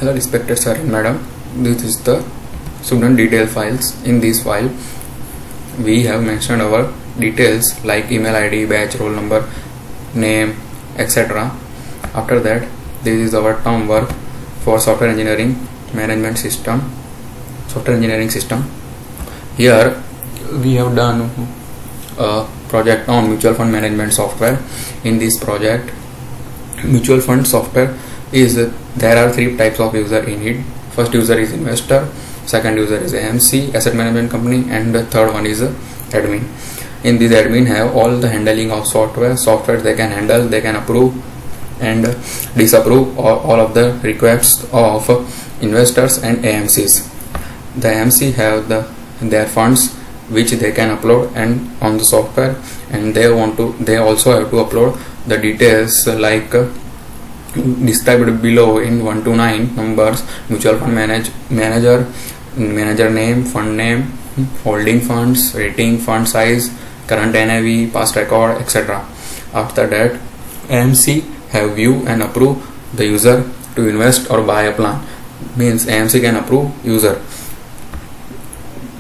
Hello respected sir and madam, this is the student detail files. In this file we have mentioned our details like email ID, batch, roll number, name, etc. After that, this is our term work for software engineering management system, software engineering system. Here we have done a project on mutual fund management software. In this project, mutual fund software is there are three types of user in it. First user is investor, second user is AMC, asset management company, and the third one is admin. In this admin have all the handling of software they can handle, they can approve and disapprove all of the requests of investors and AMCs. The AMC have their funds which they can upload and on the software, and they also have to upload the details like described below in 1 to 9 numbers: mutual fund manager name, fund name, holding funds, rating, fund size, current NAV, past record, etc. After that, AMC have view and approve the user to invest or buy a plan. Means AMC can approve user,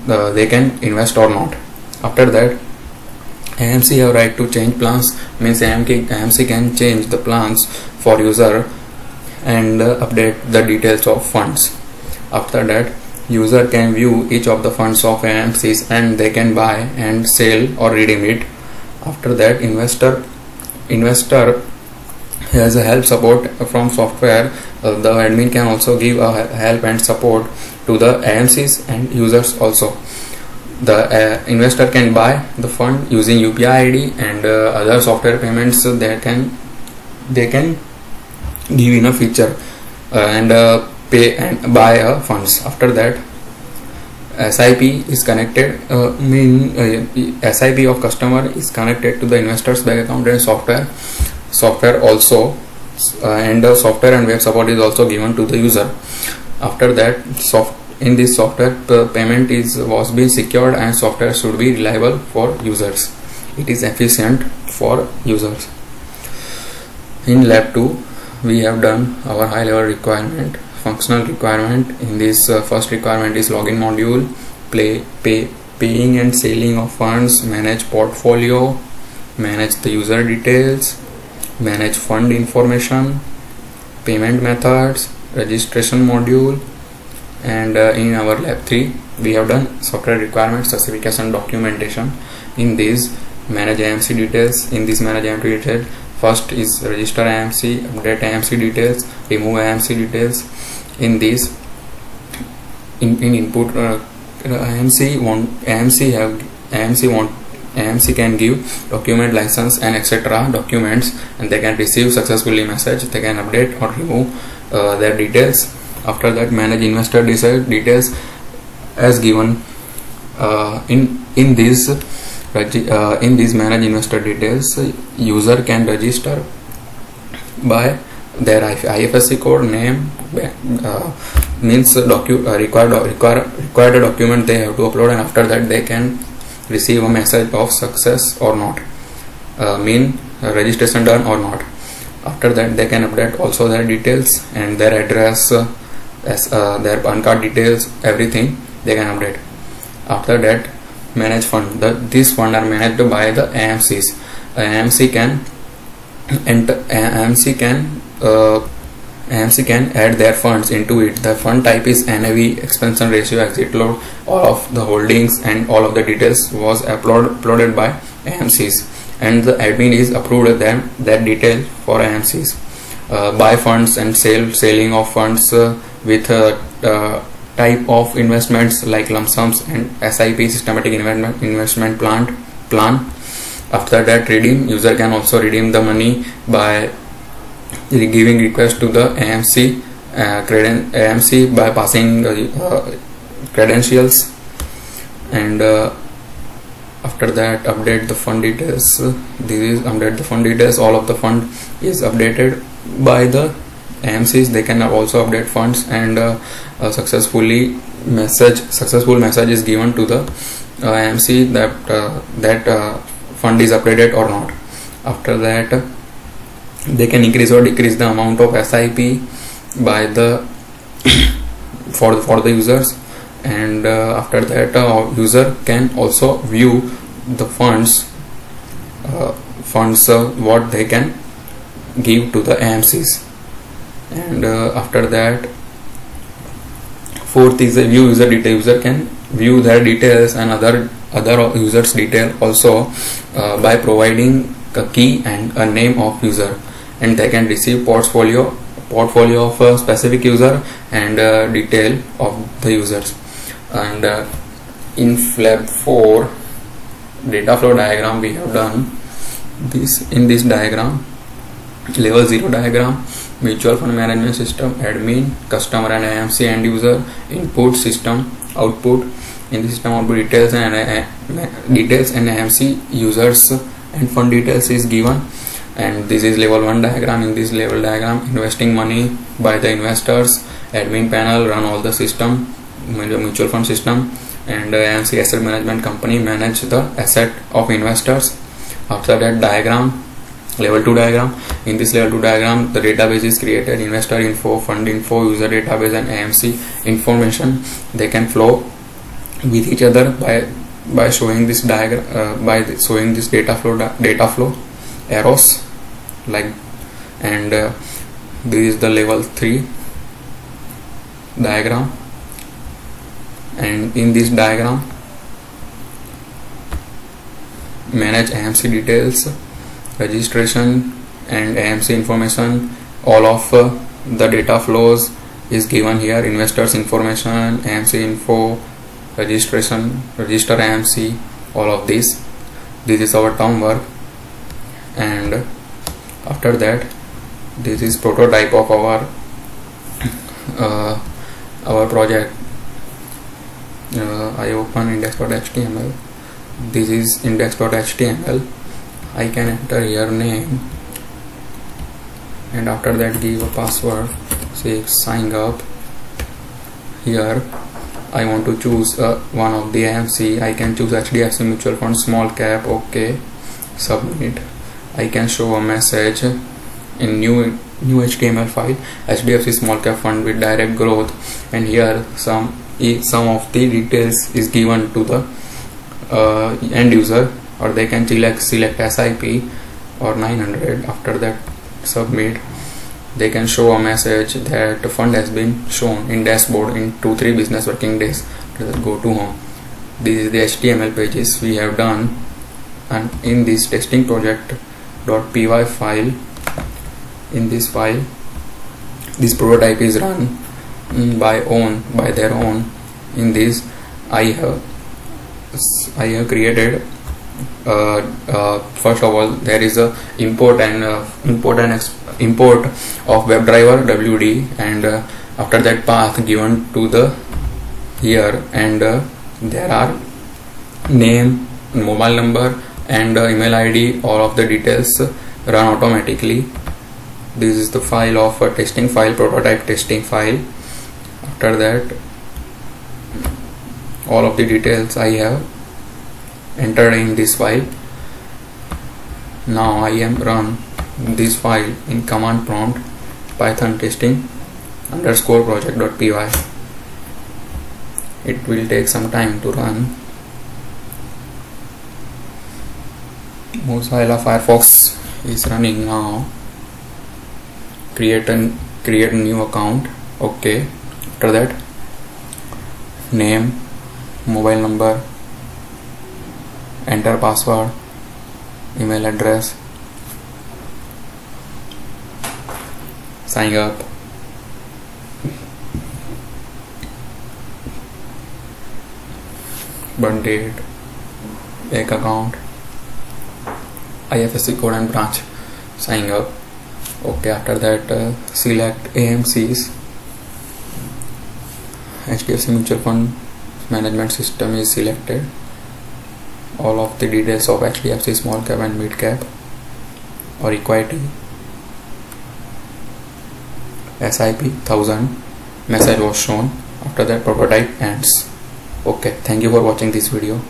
they can invest or not. After that, AMC have right to change plans. Means AMC can change the plans for user and update the details of funds. After that, user can view each of the funds of AMCs and they can buy and sell or redeem it. After that, investor has a help support from software. The admin can also give a help and support to the AMCs and users also. The investor can buy the fund using UPI ID and other software payments. They can give in a feature and pay and buy funds. After that, SIP is connected. SIP of customer is connected to the investor's bank account and software also, and software and web support is also given to the user. After that, in this software, payment was being secured and software should be reliable for users. It is efficient for users. In lab 2, we have done our high level requirement, functional requirement. In this first requirement is login module, paying and selling of funds, manage portfolio, manage the user details, manage fund information, payment methods, registration module. And in our lab 3, we have done software requirement specification documentation. In this, manage AMC details. In this manage AMC details, first is register AMC, update AMC details, remove AMC details. In this, in input, AMC can give document license and etc. documents, and they can receive successfully message. They can update or remove their details. After that, manage investor details as given in this manage investor details. User can register by their IFSC code, name, means required document they have to upload, and after that they can receive a message of success or not, mean registration done or not. After that, they can update also their details and their address, their PAN card details, everything they can update. After that, manage fund. These funds are managed by the AMCs. AMC can add their funds into it. The fund type is NAV, expansion ratio, exit load. All of the holdings and all of the details was uploaded by AMCs, and the admin is approved that detail for AMCs. Buy funds and selling of funds with type of investments like lump sums and SIP, systematic investment plan. After that, redeem. User can also redeem the money by giving request to the AMC by passing credentials. And after that, update the fund details. This is update the fund details. All of the fund is updated by the AMCs. They can also update funds, and successful message is given to the AMC that fund is updated or not. After that, they can increase or decrease the amount of SIP by the for the users, and after that user can also view the funds what they can give to the AMCs. And after that, fourth is the view user detail. User can view their details and other users detail also by providing a key and a name of user, and they can receive portfolio of a specific user and detail of the users. And in Flab 4 data flow diagram, we have done this. In this diagram, level 0 diagram, mutual fund management system, admin, customer and AMC end user, input, system, output. In the system output, details and AMC users and fund details is given. And this is level 1 diagram. In this level diagram, investing money by the investors, admin panel run all the system, mutual fund system, and AMC asset management company manage the asset of investors. After that diagram, level 2 diagram. In this level 2 diagram, the database is created, investor info, fund info, user database and AMC information. They can flow with each other by showing this diagram, showing this data flow arrows like. And this is the level 3 diagram. And in this diagram, manage AMC details, registration and AMC information. All of the data flows is given here. Investors information, AMC info, registration, register AMC, all of this. This is our term work. And after that, this is prototype of our project. I open index.html. This is index.html. I can enter here name, and after that give a password, say sign up. Here I want to choose one of the AMC. I can choose HDFC mutual fund small cap. Okay, submit. I can show a message in new HTML file, HDFC small cap fund with direct growth, and here some of the details is given to the end user, or they can select SIP or 900. After that submit. They can show a message that the fund has been shown in dashboard in 2-3 business working days. Go to home. This is the HTML pages we have done, and in this testing project.py file, in this file, this prototype is run by their own. In this, I have created first of all, there is a import of WebDriver WD, and after that path given to the here, and there are name, mobile number and email ID. All of the details run automatically. This is the file of a testing file, prototype testing file. After that, all of the details I have entered in this file. Now I am run this file in command prompt python testing _ project.py. It will take some time to run. Mozilla Firefox is running now. Create a new account. Okay. After that, name, mobile number, enter password, email address, sign up. Burn date, bank account, IFSC code and branch, sign up. Okay, after that select AMCs. HDFC mutual fund management system is selected. All of the details of HDFC small cap and mid cap or equity. SIP 1000 message was shown. After that, prototype ends. Okay, thank you for watching this video.